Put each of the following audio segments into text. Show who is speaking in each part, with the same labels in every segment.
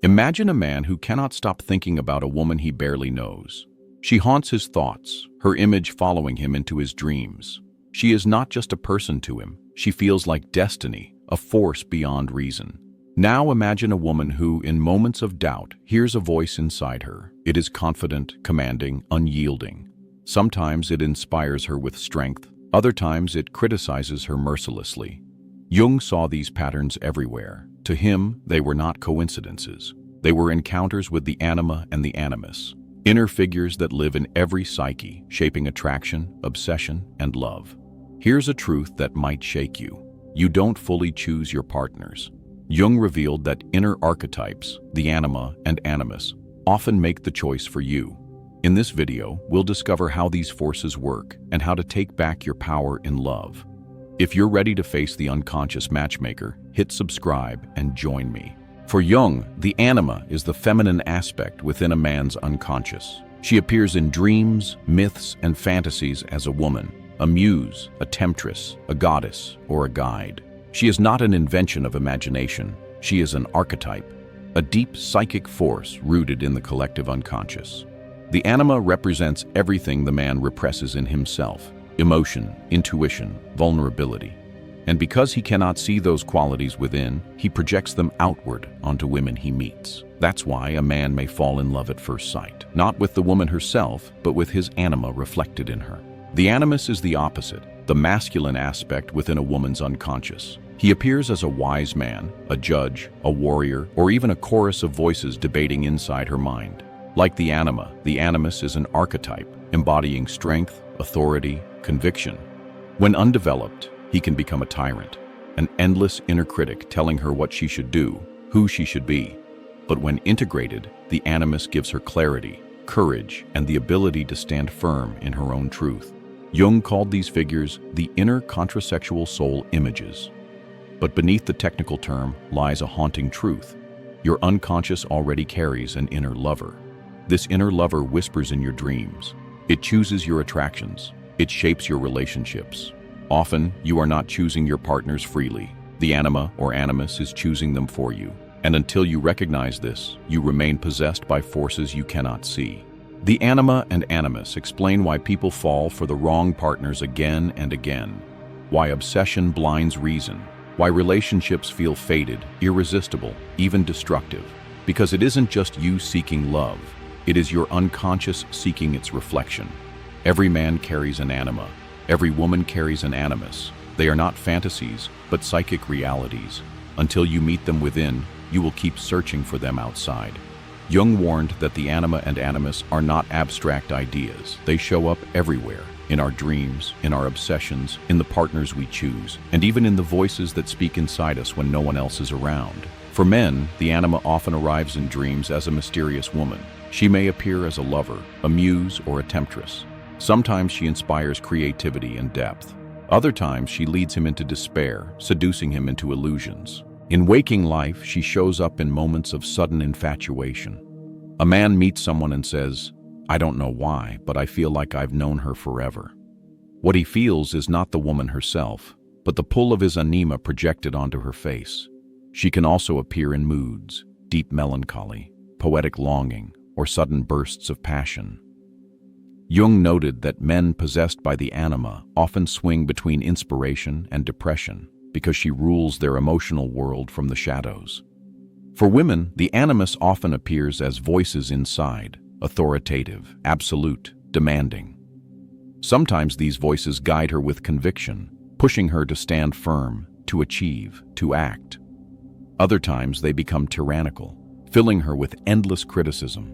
Speaker 1: Imagine a man who cannot stop thinking about a woman he barely knows. She haunts his thoughts, her image following him into his dreams. She is not just a person to him, she feels like destiny, a force beyond reason. Now imagine a woman who, in moments of doubt, hears a voice inside her. It is confident, commanding, unyielding. Sometimes it inspires her with strength, other times it criticizes her mercilessly. Jung saw these patterns everywhere. To him, they were not coincidences. They were encounters with the anima and the animus, inner figures that live in every psyche, shaping attraction, obsession, and love. Here's a truth that might shake you. You don't fully choose your partners. Jung revealed that inner archetypes, the anima and animus, often make the choice for you. In this video, we'll discover how these forces work and how to take back your power in love. If you're ready to face the unconscious matchmaker, hit subscribe and join me. For Jung, the anima is the feminine aspect within a man's unconscious. She appears in dreams, myths, and fantasies as a woman, a muse, a temptress, a goddess, or a guide. She is not an invention of imagination. She is an archetype, a deep psychic force rooted in the collective unconscious. The anima represents everything the man represses in himself: emotion, intuition, vulnerability. And because he cannot see those qualities within, he projects them outward onto women he meets. That's why a man may fall in love at first sight, not with the woman herself, but with his anima reflected in her. The animus is the opposite, the masculine aspect within a woman's unconscious. He appears as a wise man, a judge, a warrior, or even a chorus of voices debating inside her mind. Like the anima, the animus is an archetype, embodying strength, authority, conviction. When undeveloped, he can become a tyrant, an endless inner critic telling her what she should do, who she should be. But when integrated, the animus gives her clarity, courage, and the ability to stand firm in her own truth. Jung called these figures the inner contrasexual soul images. But beneath the technical term lies a haunting truth. Your unconscious already carries an inner lover. This inner lover whispers in your dreams. It chooses your attractions. It shapes your relationships. Often, you are not choosing your partners freely. The anima or animus is choosing them for you. And until you recognize this, you remain possessed by forces you cannot see. The anima and animus explain why people fall for the wrong partners again and again, why obsession blinds reason, why relationships feel faded, irresistible, even destructive. Because it isn't just you seeking love, it is your unconscious seeking its reflection. Every man carries an anima. Every woman carries an animus. They are not fantasies, but psychic realities. Until you meet them within, you will keep searching for them outside. Jung warned that the anima and animus are not abstract ideas. They show up everywhere, in our dreams, in our obsessions, in the partners we choose, and even in the voices that speak inside us when no one else is around. For men, the anima often arrives in dreams as a mysterious woman. She may appear as a lover, a muse, or a temptress. Sometimes she inspires creativity and depth. Other times she leads him into despair, seducing him into illusions. In waking life, she shows up in moments of sudden infatuation. A man meets someone and says, "I don't know why, but I feel like I've known her forever." What he feels is not the woman herself, but the pull of his anima projected onto her face. She can also appear in moods, deep melancholy, poetic longing, or sudden bursts of passion. Jung noted that men possessed by the anima often swing between inspiration and depression because she rules their emotional world from the shadows. For women, the animus often appears as voices inside, authoritative, absolute, demanding. Sometimes these voices guide her with conviction, pushing her to stand firm, to achieve, to act. Other times they become tyrannical, filling her with endless criticism.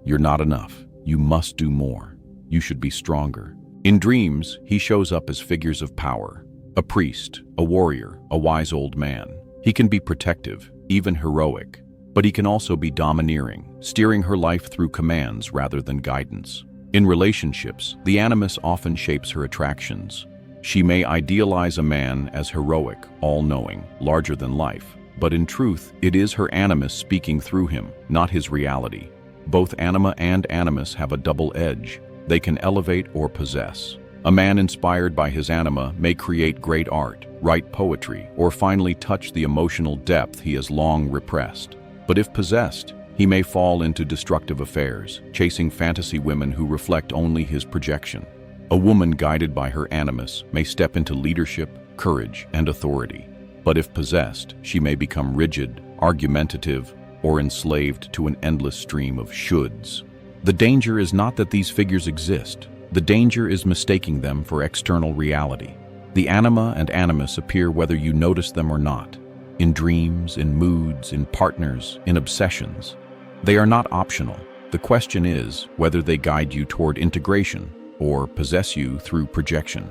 Speaker 1: "You're not enough. You must do more. You should be stronger." In dreams, he shows up as figures of power, a priest, a warrior, a wise old man. He can be protective, even heroic, but he can also be domineering, steering her life through commands rather than guidance. In relationships, the animus often shapes her attractions. She may idealize a man as heroic, all-knowing, larger than life, but in truth, it is her animus speaking through him, not his reality. Both anima and animus have a double edge. They can elevate or possess. A man inspired by his anima may create great art, write poetry, or finally touch the emotional depth he has long repressed. But if possessed, he may fall into destructive affairs, chasing fantasy women who reflect only his projection. A woman guided by her animus may step into leadership, courage, and authority. But if possessed, she may become rigid, argumentative, or enslaved to an endless stream of shoulds. The danger is not that these figures exist. The danger is mistaking them for external reality. The anima and animus appear whether you notice them or not. In dreams, in moods, in partners, in obsessions. They are not optional. The question is whether they guide you toward integration or possess you through projection.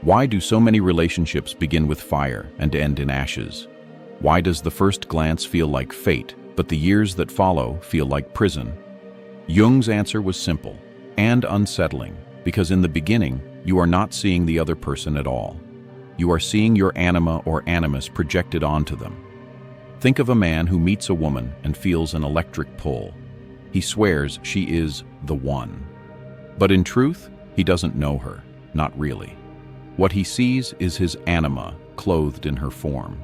Speaker 1: Why do so many relationships begin with fire and end in ashes? Why does the first glance feel like fate, but the years that follow feel like prison? Jung's answer was simple and unsettling, because in the beginning, you are not seeing the other person at all. You are seeing your anima or animus projected onto them. Think of a man who meets a woman and feels an electric pull. He swears she is the one. But in truth, he doesn't know her, not really. What he sees is his anima clothed in her form.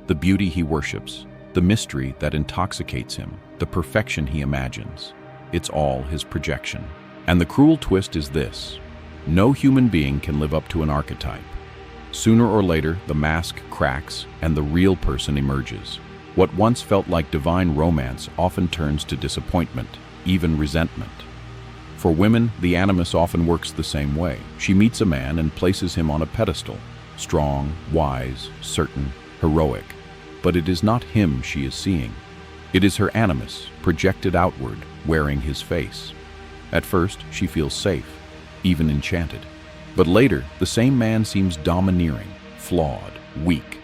Speaker 1: The beauty he worships, the mystery that intoxicates him, the perfection he imagines. It's all his projection. And the cruel twist is this: no human being can live up to an archetype. Sooner or later, the mask cracks and the real person emerges. What once felt like divine romance often turns to disappointment, even resentment. For women, the animus often works the same way. She meets a man and places him on a pedestal, strong, wise, certain, heroic. But it is not him she is seeing. It is her animus, projected outward, wearing his face. At first, she feels safe, even enchanted. But later, the same man seems domineering, flawed, weak.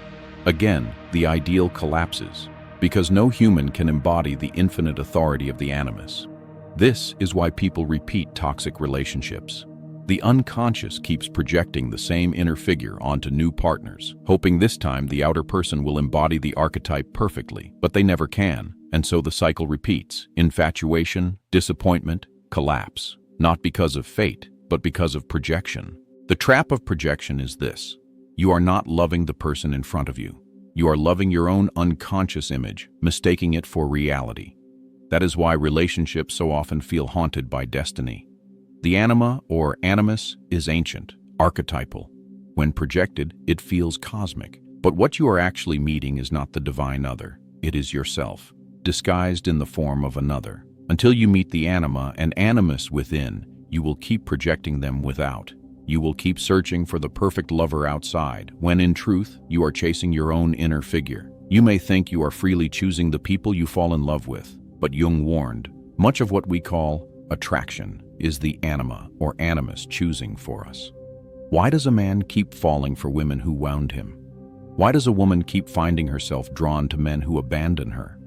Speaker 1: Again, the ideal collapses, because no human can embody the infinite authority of the animus. This is why people repeat toxic relationships. The unconscious keeps projecting the same inner figure onto new partners, hoping this time the outer person will embody the archetype perfectly, but they never can, and so the cycle repeats: infatuation, disappointment, collapse. Not because of fate, but because of projection. The trap of projection is this: you are not loving the person in front of you. You are loving your own unconscious image, mistaking it for reality. That is why relationships so often feel haunted by destiny. The anima or animus is ancient, archetypal. When projected, it feels cosmic. But what you are actually meeting is not the divine other. It is yourself, disguised in the form of another. Until you meet the anima and animus within, you will keep projecting them without. You will keep searching for the perfect lover outside, when in truth, you are chasing your own inner figure. You may think you are freely choosing the people you fall in love with, but Jung warned, much of what we call attraction is the anima or animus choosing for us. Why does a man keep falling for women who wound him? Why does a woman keep finding herself drawn to men who abandon her?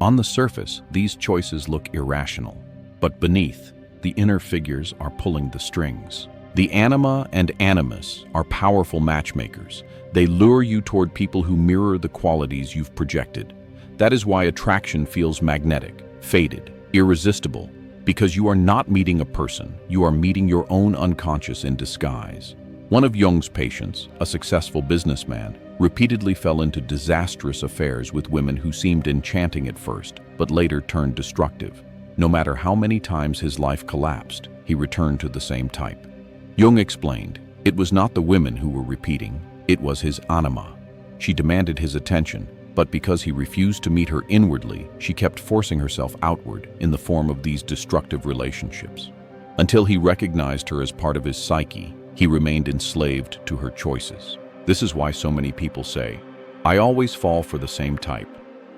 Speaker 1: On the surface, these choices look irrational, but beneath, the inner figures are pulling the strings. The anima and animus are powerful matchmakers. They lure you toward people who mirror the qualities you've projected. That is why attraction feels magnetic, fated, irresistible, because you are not meeting a person, you are meeting your own unconscious in disguise. One of Jung's patients, a successful businessman, repeatedly fell into disastrous affairs with women who seemed enchanting at first, but later turned destructive. No matter how many times his life collapsed, he returned to the same type. Jung explained, it was not the women who were repeating, it was his anima. She demanded his attention, but because he refused to meet her inwardly, she kept forcing herself outward in the form of these destructive relationships. Until he recognized her as part of his psyche, he remained enslaved to her choices. This is why so many people say, I always fall for the same type.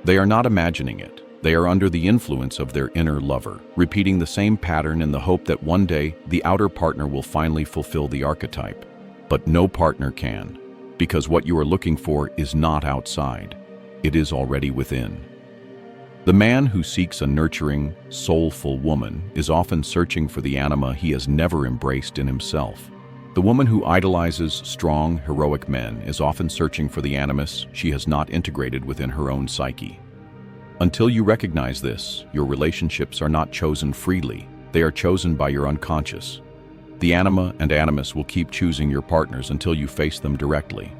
Speaker 1: They are not imagining it. They are under the influence of their inner lover, repeating the same pattern in the hope that one day the outer partner will finally fulfill the archetype. But no partner can, because what you are looking for is not outside. It is already within. The man who seeks a nurturing, soulful woman is often searching for the anima he has never embraced in himself. The woman who idolizes strong, heroic men is often searching for the animus she has not integrated within her own psyche. Until you recognize this, your relationships are not chosen freely. They are chosen by your unconscious. The anima and animus will keep choosing your partners until you face them directly.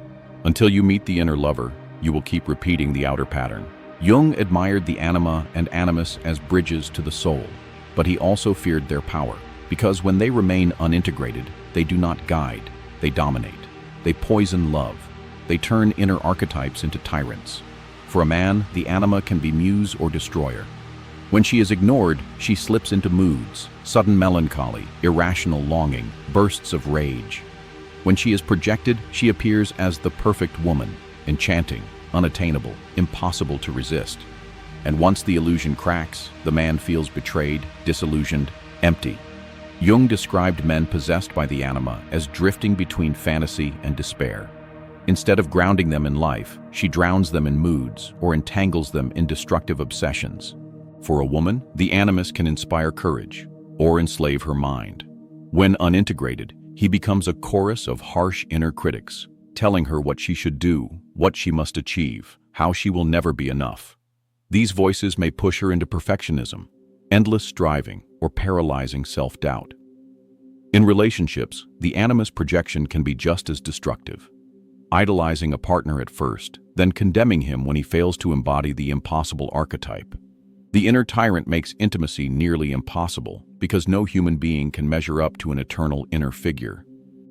Speaker 1: Until you meet the inner lover, you will keep repeating the outer pattern. Jung admired the anima and animus as bridges to the soul, but he also feared their power, because when they remain unintegrated, they do not guide, they dominate. They poison love. They turn inner archetypes into tyrants. For a man, the anima can be muse or destroyer. When she is ignored, she slips into moods, sudden melancholy, irrational longing, bursts of rage. When she is projected, she appears as the perfect woman, enchanting, unattainable, impossible to resist. And once the illusion cracks, the man feels betrayed, disillusioned, empty. Jung described men possessed by the anima as drifting between fantasy and despair. Instead of grounding them in life, she drowns them in moods or entangles them in destructive obsessions. For a woman, the animus can inspire courage or enslave her mind. When unintegrated, he becomes a chorus of harsh inner critics, telling her what she should do, what she must achieve, how she will never be enough. These voices may push her into perfectionism, endless striving, or paralyzing self-doubt. In relationships, the animus projection can be just as destructive. Idolizing a partner at first, then condemning him when he fails to embody the impossible archetype. The inner tyrant makes intimacy nearly impossible because no human being can measure up to an eternal inner figure.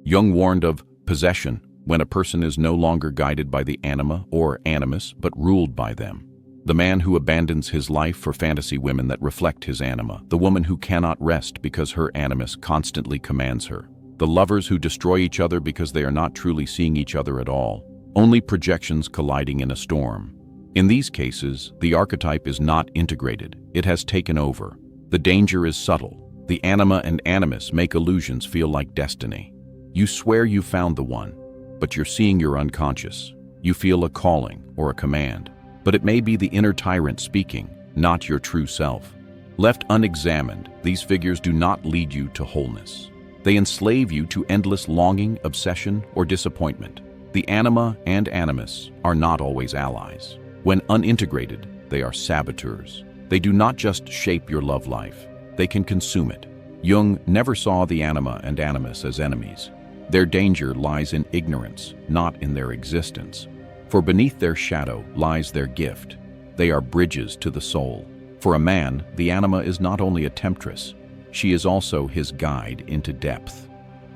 Speaker 1: Jung warned of possession when a person is no longer guided by the anima or animus but ruled by them. The man who abandons his life for fantasy women that reflect his anima, the woman who cannot rest because her animus constantly commands her, the lovers who destroy each other because they are not truly seeing each other at all, only projections colliding in a storm. In these cases, the archetype is not integrated, it has taken over. The danger is subtle. The anima and animus make illusions feel like destiny. You swear you found the one, but you're seeing your unconscious. You feel a calling or a command, but it may be the inner tyrant speaking, not your true self. Left unexamined, these figures do not lead you to wholeness. They enslave you to endless longing, obsession, or disappointment. The anima and animus are not always allies. When unintegrated, they are saboteurs. They do not just shape your love life, they can consume it. Jung never saw the anima and animus as enemies. Their danger lies in ignorance, not in their existence. For beneath their shadow lies their gift. They are bridges to the soul. For a man, the anima is not only a temptress, she is also his guide into depth.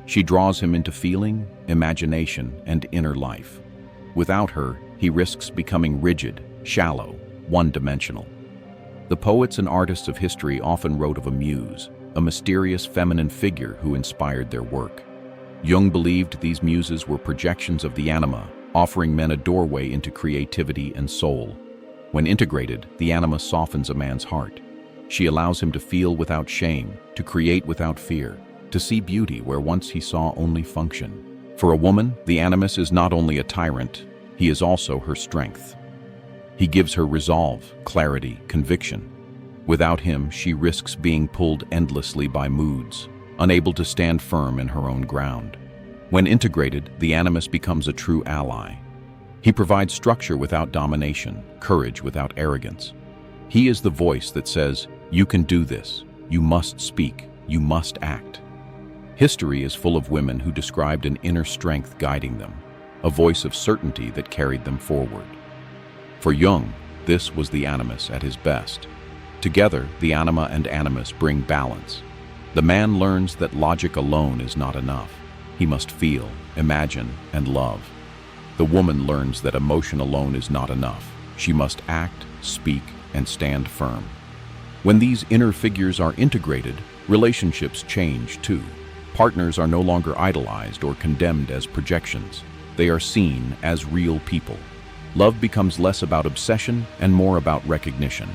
Speaker 1: She draws him into feeling, imagination, and inner life. Without her, he risks becoming rigid, shallow, one-dimensional. The poets and artists of history often wrote of a muse, a mysterious feminine figure who inspired their work. Jung believed these muses were projections of the anima, offering men a doorway into creativity and soul. When integrated, the anima softens a man's heart. She allows him to feel without shame, to create without fear, to see beauty where once he saw only function. For a woman, the animus is not only a tyrant, he is also her strength. He gives her resolve, clarity, conviction. Without him, she risks being pulled endlessly by moods, unable to stand firm in her own ground. When integrated, the animus becomes a true ally. He provides structure without domination, courage without arrogance. He is the voice that says, "You can do this, you must speak, you must act." History is full of women who described an inner strength guiding them, a voice of certainty that carried them forward. For Jung, this was the animus at his best. Together, the anima and animus bring balance. The man learns that logic alone is not enough. He must feel, imagine, and love. The woman learns that emotion alone is not enough. She must act, speak, and stand firm. When these inner figures are integrated, relationships change too. Partners are no longer idolized or condemned as projections. They are seen as real people. Love becomes less about obsession and more about recognition.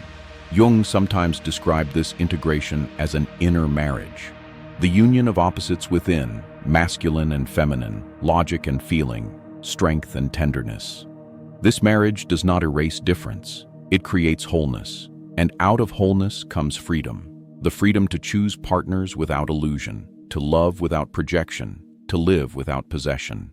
Speaker 1: Jung sometimes described this integration as an inner marriage, the union of opposites within, masculine and feminine, logic and feeling, strength and tenderness. This marriage does not erase difference, it creates wholeness, and out of wholeness comes freedom, the freedom to choose partners without illusion, to love without projection, to live without possession.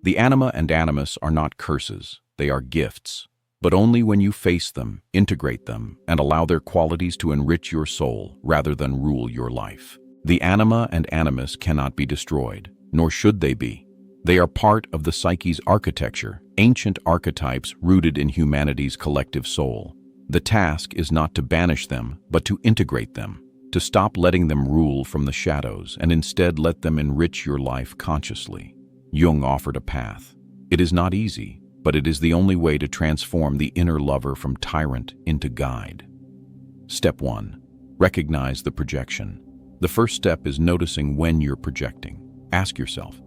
Speaker 1: The anima and animus are not curses, they are gifts. But only when you face them, integrate them, and allow their qualities to enrich your soul rather than rule your life. The anima and animus cannot be destroyed, nor should they be. They are part of the psyche's architecture, ancient archetypes rooted in humanity's collective soul. The task is not to banish them, but to integrate them, to stop letting them rule from the shadows and instead let them enrich your life consciously. Jung offered a path. It is not easy, but it is the only way to transform the inner lover from tyrant into guide. Step 1. Recognize the projection. The first step is noticing when you're projecting. Ask yourself,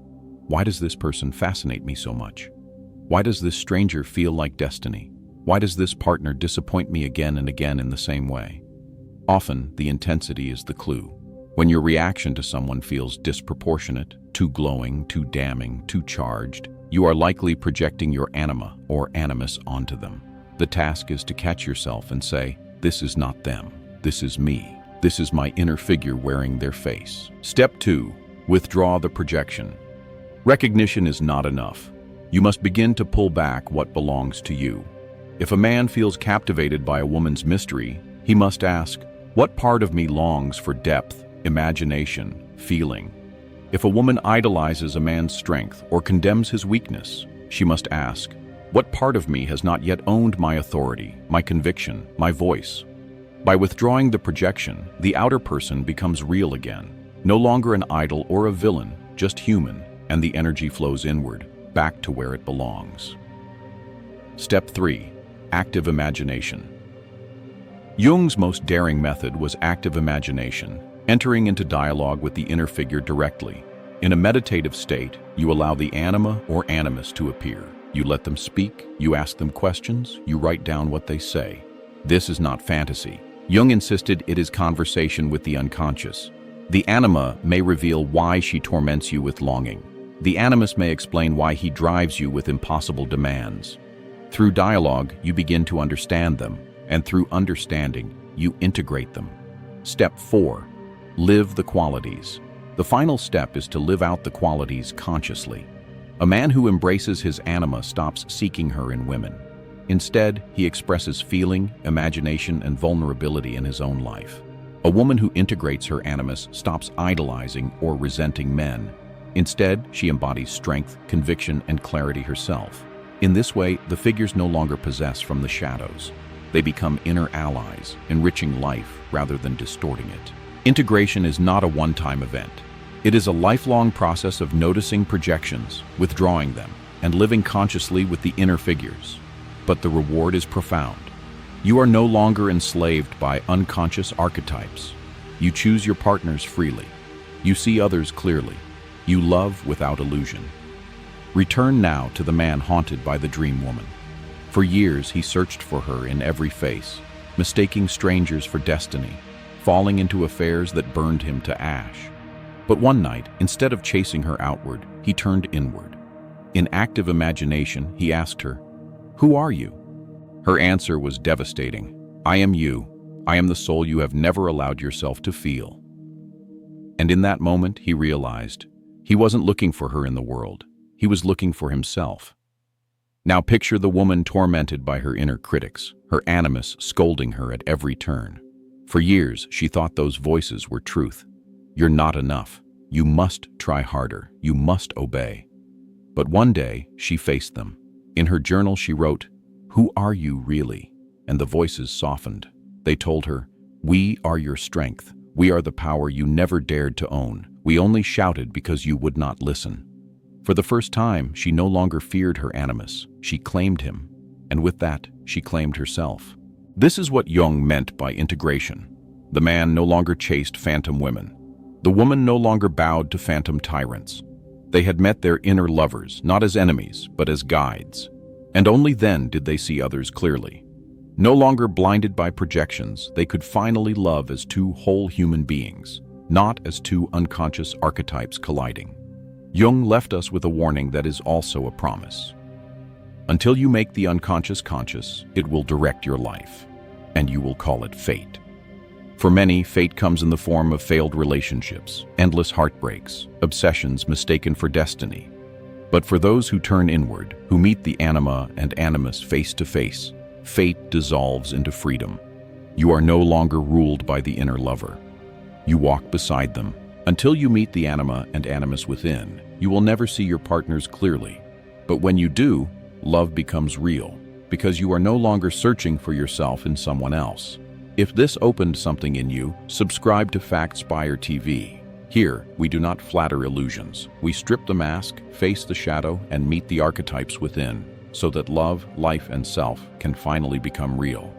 Speaker 1: why does this person fascinate me so much? Why does this stranger feel like destiny? Why does this partner disappoint me again and again in the same way? Often, the intensity is the clue. When your reaction to someone feels disproportionate, too glowing, too damning, too charged, you are likely projecting your anima or animus onto them. The task is to catch yourself and say, this is not them, this is me. This is my inner figure wearing their face. Step 2. Withdraw the projection. Recognition is not enough. You must begin to pull back what belongs to you. If a man feels captivated by a woman's mystery, he must ask, what part of me longs for depth, imagination, feeling? If a woman idolizes a man's strength or condemns his weakness, she must ask, what part of me has not yet owned my authority, my conviction, my voice? By withdrawing the projection, the outer person becomes real again, no longer an idol or a villain, just human, and the energy flows inward, back to where it belongs. Step 3. Active imagination. Jung's most daring method was active imagination, entering into dialogue with the inner figure directly. In a meditative state, you allow the anima or animus to appear. You let them speak, you ask them questions, you write down what they say. This is not fantasy. Jung insisted it is conversation with the unconscious. The anima may reveal why she torments you with longing. The animus may explain why he drives you with impossible demands. Through dialogue, you begin to understand them, and through understanding, you integrate them. Step 4. Live the qualities. The final step is to live out the qualities consciously. A man who embraces his anima stops seeking her in women. Instead, he expresses feeling, imagination, and vulnerability in his own life. A woman who integrates her animus stops idolizing or resenting men. Instead, she embodies strength, conviction, and clarity herself. In this way, the figures no longer possess from the shadows. They become inner allies, enriching life rather than distorting it. Integration is not a one-time event. It is a lifelong process of noticing projections, withdrawing them, and living consciously with the inner figures. But the reward is profound. You are no longer enslaved by unconscious archetypes. You choose your partners freely. You see others clearly. You love without illusion. Return now to the man haunted by the dream woman. For years he searched for her in every face, mistaking strangers for destiny, falling into affairs that burned him to ash. But one night, instead of chasing her outward, he turned inward. In active imagination, he asked her, "Who are you?" Her answer was devastating. "I am you. I am the soul you have never allowed yourself to feel." And in that moment, he realized he wasn't looking for her in the world. He was looking for himself. Now picture the woman tormented by her inner critics, her animus scolding her at every turn. For years, she thought those voices were truth. You're not enough. You must try harder. You must obey. But one day, she faced them. In her journal, she wrote, "Who are you really?" And the voices softened. They told her, "We are your strength. We are the power you never dared to own. We only shouted because you would not listen." For the first time, she no longer feared her animus. She claimed him. And with that, she claimed herself. This is what Jung meant by integration. The man no longer chased phantom women. The woman no longer bowed to phantom tyrants. They had met their inner lovers, not as enemies, but as guides. And only then did they see others clearly. No longer blinded by projections, they could finally love as two whole human beings, not as two unconscious archetypes colliding. Jung left us with a warning that is also a promise. Until you make the unconscious conscious, it will direct your life, and you will call it fate. For many, fate comes in the form of failed relationships, endless heartbreaks, obsessions mistaken for destiny. But for those who turn inward, who meet the anima and animus face to face, fate dissolves into freedom. You are no longer ruled by the inner lover. You walk beside them. Until you meet the anima and animus within, you will never see your partners clearly. But when you do, love becomes real, because you are no longer searching for yourself in someone else. If this opened something in you, subscribe to Factspire TV. Here, we do not flatter illusions. We strip the mask, face the shadow, and meet the archetypes within, so that love, life, and self can finally become real.